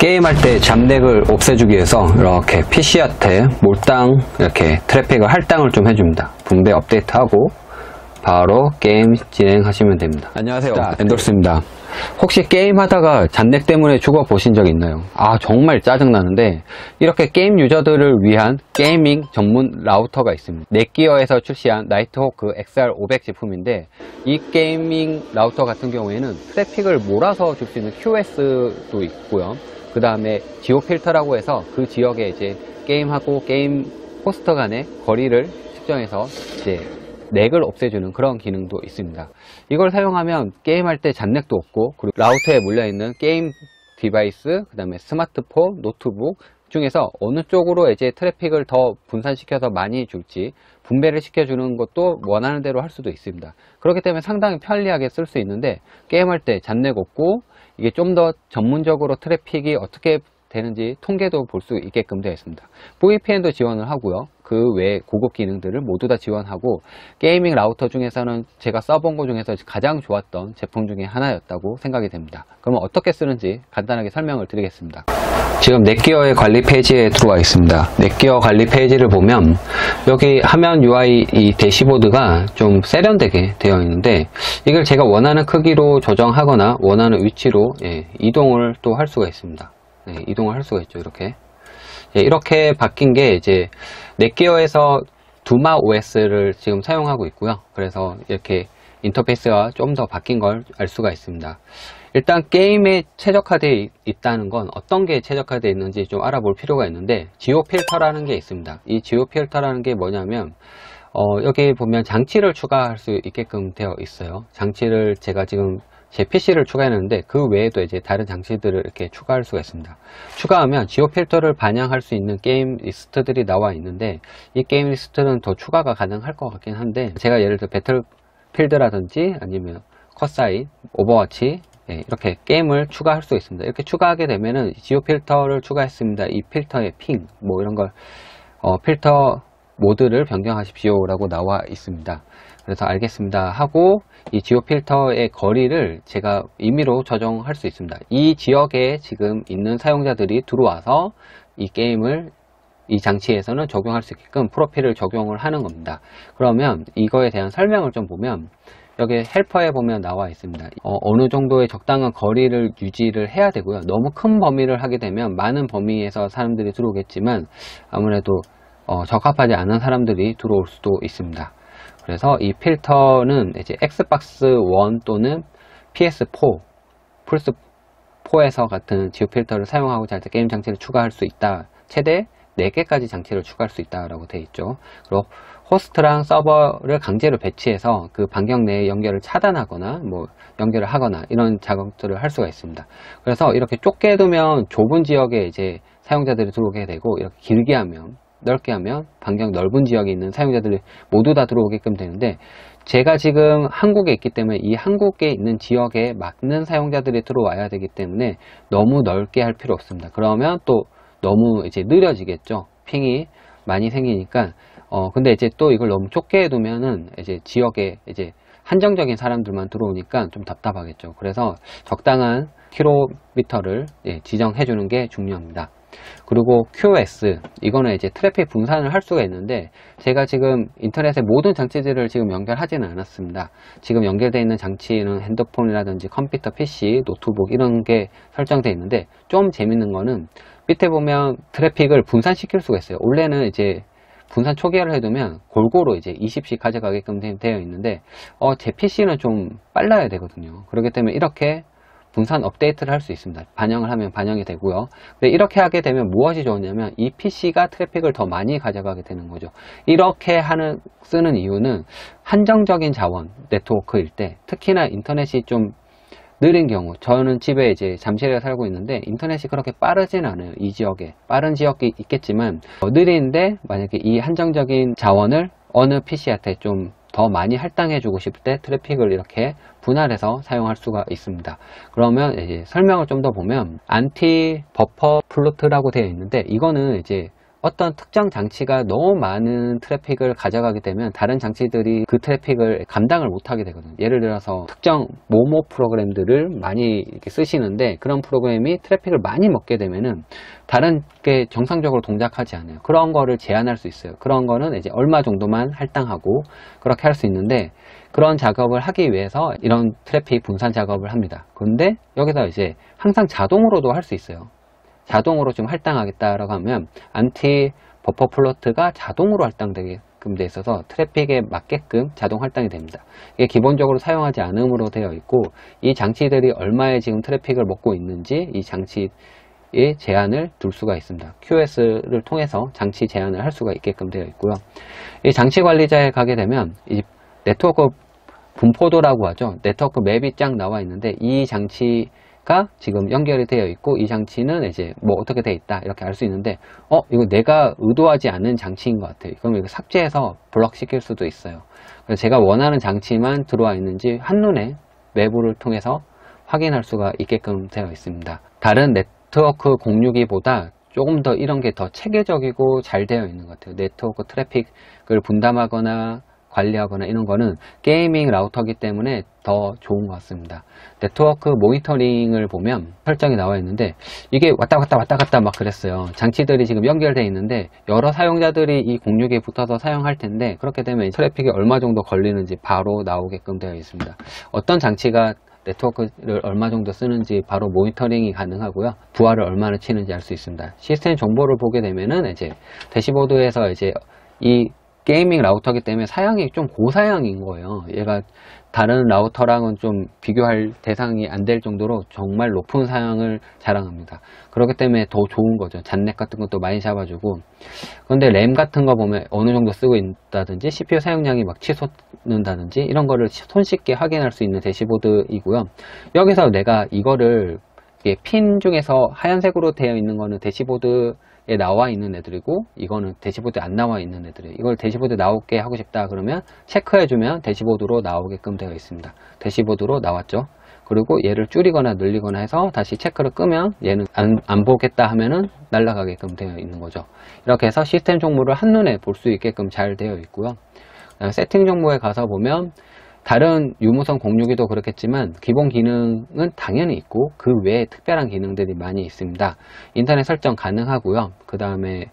게임할 때 잡렉을 없애주기 위해서 이렇게 PC한테 몰당 이렇게 트래픽을 할당을 좀 해줍니다. 붕대 업데이트하고 바로 게임 진행하시면 됩니다. 안녕하세요, 엔돌스입니다. 혹시 게임 하다가 잡렉 때문에 죽어 보신 적 있나요? 정말 짜증나는데 이렇게 게임 유저들을 위한 게이밍 전문 라우터가 있습니다. 넷기어에서 출시한 나이트호크 XR500 제품인데 이 게이밍 라우터 같은 경우에는 트래픽을 몰아서 줄 수 있는 QS도 있고요. 그 다음에 지오 필터라고 해서 그 지역에 이제 게임하고 게임 호스트 간의 거리를 측정해서 이제 렉을 없애주는 그런 기능도 있습니다. 이걸 사용하면 게임할 때 잡렉도 없고, 그리고 라우터에 몰려있는 게임 디바이스, 그 다음에 스마트폰, 노트북 중에서 어느 쪽으로 이제 트래픽을 더 분산시켜서 많이 줄지 분배를 시켜주는 것도 원하는 대로 할 수도 있습니다. 그렇기 때문에 상당히 편리하게 쓸 수 있는데, 게임할 때 잡렉 없고 이게 좀 더 전문적으로 트래픽이 어떻게 되는지 통계도 볼 수 있게끔 되어 있습니다. VPN도 지원을 하고요. 그 외 고급 기능들을 모두 다 지원하고, 게이밍 라우터 중에서는 제가 써본 것 중에서 가장 좋았던 제품 중에 하나였다고 생각이 됩니다. 그러면 어떻게 쓰는지 간단하게 설명을 드리겠습니다. 지금 넷기어의 관리 페이지에 들어와 있습니다. 넷기어 관리 페이지를 보면 여기 화면 UI 이 대시보드가 좀 세련되게 되어 있는데, 이걸 제가 원하는 크기로 조정하거나 원하는 위치로 이동을 또 할 수가 있습니다. 이동을 할 수가 있죠. 이렇게 바뀐 게 이제 넷기어에서 두마 OS를 지금 사용하고 있고요. 그래서 이렇게 인터페이스가 좀 더 바뀐 걸 알 수가 있습니다. 일단 게임에 최적화되어 있다는 건 어떤 게 최적화되어 있는지 좀 알아볼 필요가 있는데, 지오 필터라는 게 있습니다. 이 지오 필터라는 게 뭐냐면 여기 보면 장치를 추가할 수 있게끔 되어 있어요. 장치를 제가 지금 제 PC를 추가했는데 그 외에도 이제 다른 장치들을 이렇게 추가할 수가 있습니다. 추가하면 지오 필터를 반영할 수 있는 게임 리스트들이 나와 있는데, 이 게임 리스트는 더 추가가 가능할 것 같긴 한데, 제가 예를 들어 배틀필드라든지 아니면 컷사이, 오버워치 이렇게 게임을 추가할 수 있습니다. 이렇게 추가하게 되면은 지오 필터를 추가했습니다. 이 필터의 핑 뭐 이런 걸 필터 모드를 변경하십시오 라고 나와 있습니다. 그래서 알겠습니다 하고 이 지오 필터의 거리를 제가 임의로 조정할 수 있습니다. 이 지역에 지금 있는 사용자들이 들어와서 이 게임을 이 장치에서는 적용할 수 있게끔 프로필을 적용을 하는 겁니다. 그러면 이거에 대한 설명을 좀 보면, 여기 헬퍼에 보면 나와 있습니다. 어느 정도의 적당한 거리를 유지를 해야 되고요. 너무 큰 범위를 하게 되면 많은 범위에서 사람들이 들어오겠지만 아무래도 적합하지 않은 사람들이 들어올 수도 있습니다. 그래서 이 필터는 이제 엑스박스 1 또는 PS4, 플스4에서 같은 지오 필터를 사용하고자 할 때 게임 장치를 추가할 수 있다. 최대 4개까지 장치를 추가할 수 있다라고 되어 있죠. 그리고 호스트랑 서버를 강제로 배치해서 그 반경 내에 연결을 차단하거나 뭐 연결을 하거나 이런 작업들을 할 수가 있습니다. 그래서 이렇게 좁게 두면 좁은 지역에 이제 사용자들이 들어오게 되고, 이렇게 길게 하면, 넓게 하면 반경 넓은 지역에 있는 사용자들이 모두 다 들어오게끔 되는데, 제가 지금 한국에 있기 때문에 이 한국에 있는 지역에 맞는 사용자들이 들어와야 되기 때문에 너무 넓게 할 필요 없습니다. 그러면 또 너무 이제 느려지겠죠. 핑이 많이 생기니까. 근데 이제 또 이걸 너무 좁게 해두면은 이제 지역에 이제 한정적인 사람들만 들어오니까 좀 답답하겠죠. 그래서 적당한 킬로미터를 지정해 주는 게 중요합니다. 그리고 QS, 이거는 이제 트래픽 분산을 할 수가 있는데, 제가 지금 인터넷에 모든 장치들을 지금 연결하지는 않았습니다. 지금 연결되어 있는 장치는 핸드폰이라든지 컴퓨터, PC, 노트북 이런 게 설정되어 있는데, 좀 재밌는 거는 밑에 보면 트래픽을 분산시킬 수가 있어요. 원래는 이제 분산 초기화를 해두면 골고루 이제 20씩 가져가게끔 되어 있는데, 제 PC는 좀 빨라야 되거든요. 그렇기 때문에 이렇게 분산 업데이트를 할 수 있습니다. 반영을 하면 반영이 되고요. 근데 이렇게 하게 되면 무엇이 좋냐면 이 PC가 트래픽을 더 많이 가져가게 되는 거죠. 이렇게 쓰는 이유는 한정적인 자원 네트워크일 때, 특히나 인터넷이 좀 느린 경우, 저는 집에 이제 잠실에 살고 있는데 인터넷이 그렇게 빠르진 않아요. 이 지역에 빠른 지역이 있겠지만 느린데, 만약에 이 한정적인 자원을 어느 PC한테 좀 더 많이 할당해 주고 싶을 때 트래픽을 이렇게 분할해서 사용할 수가 있습니다. 그러면 이제 설명을 좀 더 보면, 안티 버퍼 플로트라고 되어 있는데, 이거는 이제 어떤 특정 장치가 너무 많은 트래픽을 가져가게 되면 다른 장치들이 그 트래픽을 감당을 못하게 되거든요. 예를 들어서 특정 모모 프로그램들을 많이 이렇게 쓰시는데 그런 프로그램이 트래픽을 많이 먹게 되면은 다른 게 정상적으로 동작하지 않아요. 그런 거를 제한할 수 있어요. 그런 거는 이제 얼마 정도만 할당하고 그렇게 할 수 있는데, 그런 작업을 하기 위해서 이런 트래픽 분산 작업을 합니다. 그런데 여기서 이제 항상 자동으로도 할 수 있어요. 자동으로 좀 할당하겠다라고 하면 안티 버퍼 플로트가 자동으로 할당되게끔 돼 있어서 트래픽에 맞게끔 자동 할당이 됩니다. 이게 기본적으로 사용하지 않음으로 되어 있고, 이 장치들이 얼마의 지금 트래픽을 먹고 있는지 이 장치의 제한을 둘 수가 있습니다. QoS를 통해서 장치 제한을 할 수가 있게끔 되어 있고요. 이 장치 관리자에 가게 되면 이 네트워크 분포도라고 하죠. 네트워크 맵이 쫙 나와 있는데 이 장치가 지금 연결이 되어 있고 이 장치는 이제 뭐 어떻게 되어 있다 이렇게 알 수 있는데, 이거 내가 의도하지 않은 장치인 것 같아요. 그럼 이거 삭제해서 블럭 시킬 수도 있어요. 그래서 제가 원하는 장치만 들어와 있는지 한눈에 외부를 통해서 확인할 수가 있게끔 되어 있습니다. 다른 네트워크 공유기보다 조금 더 이런 게 더 체계적이고 잘 되어 있는 것 같아요. 네트워크 트래픽을 분담하거나 관리하거나 이런 거는 게이밍 라우터이기 때문에 더 좋은 것 같습니다. 네트워크 모니터링을 보면 설정이 나와 있는데 이게 왔다 갔다 막 그랬어요. 장치들이 지금 연결되어 있는데 여러 사용자들이 이 공유기에 붙어서 사용할 텐데, 그렇게 되면 트래픽이 얼마 정도 걸리는지 바로 나오게끔 되어 있습니다. 어떤 장치가 네트워크를 얼마 정도 쓰는지 바로 모니터링이 가능하고요. 부하를 얼마나 치는지 알 수 있습니다. 시스템 정보를 보게 되면은 이제 대시보드에서 이제 이 게이밍 라우터이기 때문에 사양이 좀 고사양인 거예요. 얘가 다른 라우터랑은 좀 비교할 대상이 안 될 정도로 정말 높은 사양을 자랑합니다. 그렇기 때문에 더 좋은 거죠. 잔넷 같은 것도 많이 잡아주고. 그런데 램 같은 거 보면 어느 정도 쓰고 있다든지 CPU 사용량이 막 치솟는다든지 이런 거를 손쉽게 확인할 수 있는 대시보드이고요. 여기서 내가 이거를 핀 중에서 하얀색으로 되어 있는 거는 대시보드에 나와 있는 애들이고, 이거는 대시보드에 안 나와 있는 애들이에요. 이걸 대시보드에 나오게 하고 싶다 그러면 체크해주면 대시보드로 나오게끔 되어 있습니다. 대시보드로 나왔죠. 그리고 얘를 줄이거나 늘리거나 해서 다시 체크를 끄면 얘는 안 보겠다 하면은 날아가게끔 되어 있는 거죠. 이렇게 해서 시스템 정보를 한눈에 볼 수 있게끔 잘 되어 있고요. 세팅 정보에 가서 보면 다른 유무선 공유기도 그렇겠지만 기본 기능은 당연히 있고 그 외에 특별한 기능들이 많이 있습니다. 인터넷 설정 가능하고요. 그 다음에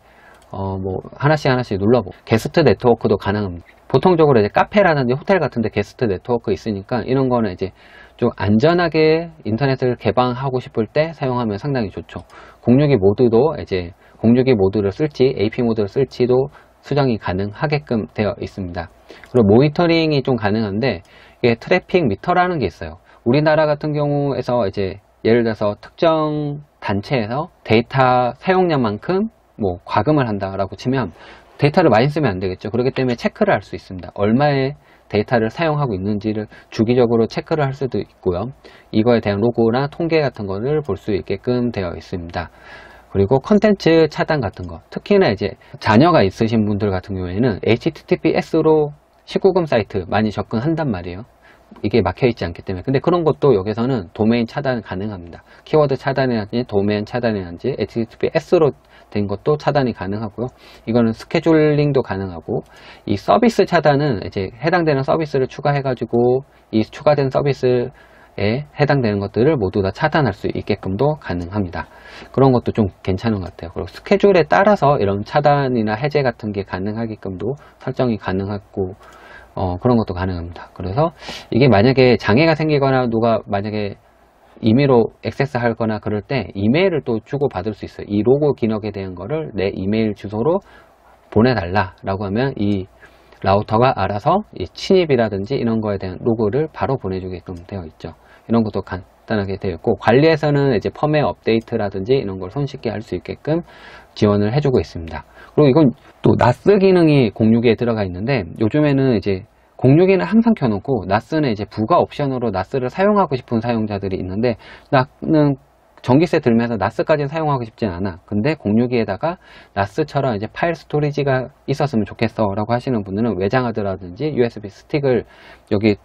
뭐 하나씩 눌러보고 게스트 네트워크도 가능합니다. 보통적으로 이제 카페라든지 호텔 같은데 게스트 네트워크 있으니까 이런 거는 이제 좀 안전하게 인터넷을 개방하고 싶을 때 사용하면 상당히 좋죠. 공유기 모드도 이제 공유기 모드를 쓸지 AP 모드를 쓸지도 수정이 가능하게끔 되어 있습니다. 그리고 모니터링이 좀 가능한데 이게 트래픽 미터라는 게 있어요. 우리나라 같은 경우에서 이제 예를 들어서 특정 단체에서 데이터 사용량만큼 뭐 과금을 한다라고 치면 데이터를 많이 쓰면 안 되겠죠. 그렇기 때문에 체크를 할 수 있습니다. 얼마의 데이터를 사용하고 있는지를 주기적으로 체크를 할 수도 있고요. 이거에 대한 로그나 통계 같은 거를 볼 수 있게끔 되어 있습니다. 그리고 컨텐츠 차단 같은 거, 특히나 이제 자녀가 있으신 분들 같은 경우에는 HTTPS로 19금 사이트 많이 접근한단 말이에요. 이게 막혀있지 않기 때문에. 근데 그런 것도 여기서는 도메인 차단 가능합니다. 키워드 차단이라든지 도메인 차단이라든지 HTTPS로 된 것도 차단이 가능하고요. 이거는 스케줄링도 가능하고, 이 서비스 차단은 이제 해당되는 서비스를 추가해가지고 이 추가된 서비스에 해당되는 것들을 모두 다 차단할 수 있게끔도 가능합니다. 그런 것도 좀 괜찮은 것 같아요. 그리고 스케줄에 따라서 이런 차단이나 해제 같은 게 가능하게끔도 설정이 가능하고 그런 것도 가능합니다. 그래서 이게 만약에 장애가 생기거나 누가 만약에 임의로 액세스 하거나 그럴 때 이메일을 또 주고 받을 수 있어요. 이 로고 기능에 대한 거를 내 이메일 주소로 보내달라 라고 하면 이 라우터가 알아서 이 침입이라든지 이런 거에 대한 로그를 바로 보내주게끔 되어 있죠. 이런 것도 간단하게 되어 있고, 관리에서는 이제 펌웨어 업데이트라든지 이런 걸 손쉽게 할 수 있게끔 지원을 해주고 있습니다. 그리고 이건 또 나스 기능이 공유기에 들어가 있는데, 요즘에는 이제 공유기는 항상 켜놓고 나스는 이제 부가 옵션으로 나스를 사용하고 싶은 사용자들이 있는데, 나는 전기세 들면서 나스까지는 사용하고 싶진 않아. 근데 공유기에다가 나스처럼 이제 파일 스토리지가 있었으면 좋겠어 라고 하시는 분들은 외장하드라든지 USB 스틱을 여기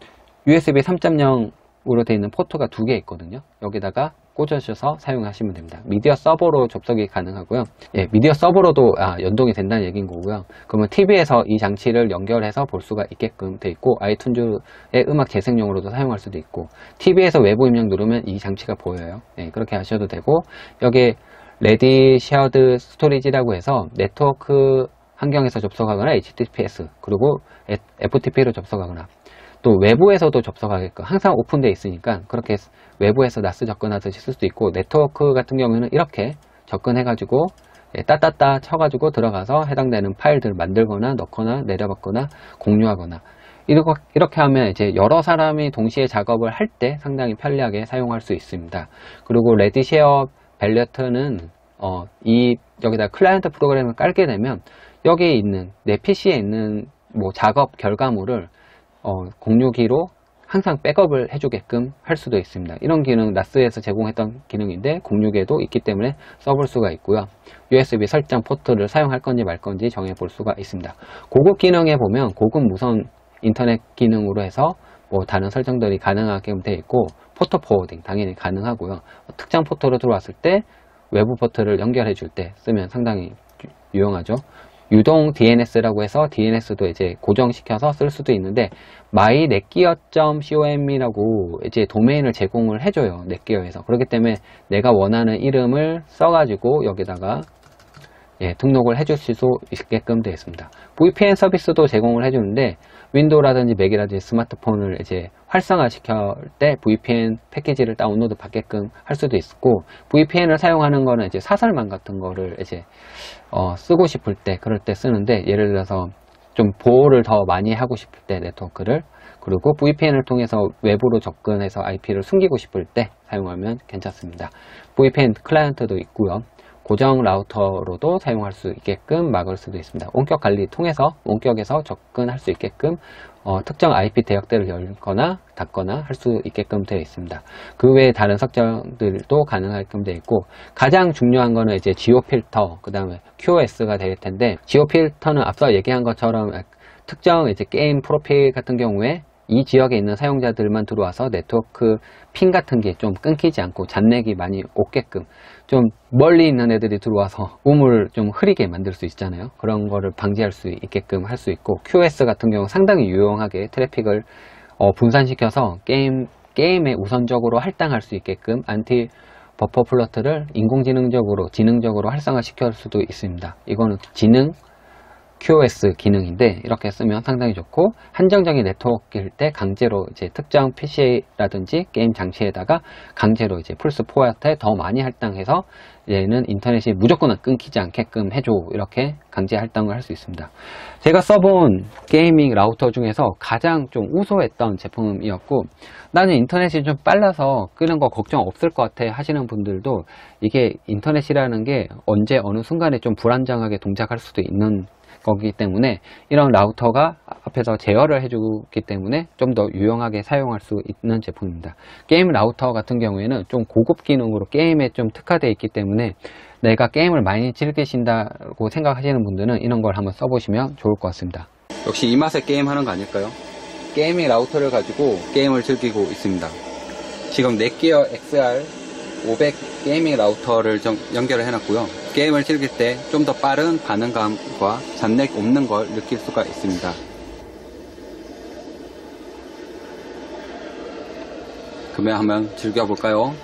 USB 3.0 으로 되어 있는 포트가 2개 있거든요. 여기다가 꽂으셔서 사용하시면 됩니다. 미디어 서버로 접속이 가능하고요. 예, 미디어 서버로도 연동이 된다는 얘기인 거고요. 그러면 TV에서 이 장치를 연결해서 볼 수가 있게끔 되어 있고, 아이튠즈의 음악 재생용으로도 사용할 수도 있고, TV에서 외부 입력 누르면 이 장치가 보여요. 예, 그렇게 하셔도 되고, 여기 레디 쉐어드 스토리지라고 해서 네트워크 환경에서 접속하거나 HTTPS, 그리고 FTP로 접속하거나, 또 외부에서도 접속하게끔 항상 오픈되어 있으니까 그렇게 외부에서 나스 접근하듯이 쓸 수도 있고, 네트워크 같은 경우에는 이렇게 접근해가지고 따따따 쳐가지고 들어가서 해당되는 파일들을 만들거나 넣거나 내려받거나 공유하거나, 이렇게 하면 이제 여러 사람이 동시에 작업을 할 때 상당히 편리하게 사용할 수 있습니다. 그리고 레디쉐어 벨레트는 여기다 클라이언트 프로그램을 깔게 되면 여기에 있는 내 PC에 있는 작업 결과물을 공유기로 항상 백업을 해주게끔 할 수도 있습니다. 이런 기능 나스에서 제공했던 기능인데 공유기에도 있기 때문에 써볼 수가 있고요. USB 설정 포트를 사용할 건지 말 건지 정해볼 수가 있습니다. 고급 기능에 보면 고급 무선 인터넷 기능으로 해서 다른 설정들이 가능하게 되어 있고, 포트 포워딩 당연히 가능하고요. 특정 포트로 들어왔을 때 외부 포트를 연결해 줄 때 쓰면 상당히 유용하죠. 유동 DNS라고 해서 DNS도 이제 고정시켜서 쓸 수도 있는데, myNetgear.com이라고 이제 도메인을 제공을 해줘요. 넷기어에서. 그렇기 때문에 내가 원하는 이름을 써가지고 여기다가 등록을 해줄 수 있게끔 되어 있습니다. VPN 서비스도 제공을 해주는데, 윈도우라든지 맥이라든지 스마트폰을 이제 활성화시킬 때 VPN 패키지를 다운로드 받게끔 할 수도 있고, VPN을 사용하는 거는 이제 사설망 같은 거를 이제 쓰고 싶을 때, 그럴 때 쓰는데, 예를 들어서 좀 보호를 더 많이 하고 싶을 때 네트워크를, 그리고 VPN을 통해서 외부로 접근해서 IP를 숨기고 싶을 때 사용하면 괜찮습니다. VPN 클라이언트도 있고요. 고정 라우터로도 사용할 수 있게끔 막을 수도 있습니다. 원격 관리 통해서 원격에서 접근할 수 있게끔 특정 IP 대역대를 열거나 닫거나 할 수 있게끔 되어 있습니다. 그 외에 다른 설정들도 가능하게끔 되어 있고, 가장 중요한 거는 이제 지오 필터, 그 다음에 QoS가 될 텐데, 지오 필터는 앞서 얘기한 것처럼 특정 이제 게임 프로필 같은 경우에 이 지역에 있는 사용자들만 들어와서 네트워크 핑 같은 게 좀 끊기지 않고 잔렉이 많이 오게끔, 좀 멀리 있는 애들이 들어와서 우물 좀 흐리게 만들 수 있잖아요. 그런 거를 방지할 수 있게끔 할 수 있고, QoS 같은 경우 상당히 유용하게 트래픽을 분산시켜서 게임에 우선적으로 할당할 수 있게끔 안티 버퍼 플러트를 지능적으로 활성화 시킬 수도 있습니다. 이거는 지능 QoS 기능인데, 이렇게 쓰면 상당히 좋고, 한정적인 네트워크일 때 강제로 이제 특정 PC라든지 게임 장치에다가 강제로 이제 플스 포트에 더 많이 할당해서 얘는 인터넷이 무조건 끊기지 않게끔 해줘, 이렇게 강제 할당을 할 수 있습니다. 제가 써본 게이밍 라우터 중에서 가장 좀 우수했던 제품이었고, 나는 인터넷이 좀 빨라서 끄는 거 걱정 없을 것 같아 하시는 분들도, 이게 인터넷이라는 게 언제 어느 순간에 좀 불안정하게 동작할 수도 있는 거기 때문에 이런 라우터가 앞에서 제어를 해주기 때문에 좀 더 유용하게 사용할 수 있는 제품입니다. 게임 라우터 같은 경우에는 좀 고급 기능으로 게임에 좀 특화되어 있기 때문에 내가 게임을 많이 즐기신다고 생각하시는 분들은 이런 걸 한번 써보시면 좋을 것 같습니다. 역시 이 맛에 게임 하는 거 아닐까요? 게이밍 라우터를 가지고 게임을 즐기고 있습니다. 지금 넷기어 XR 500 게이밍 라우터를 연결을 해놨고요. 게임을 즐길 때 좀 더 빠른 반응감과 잔렉 없는 걸 느낄 수가 있습니다. 그러면 한번 즐겨볼까요?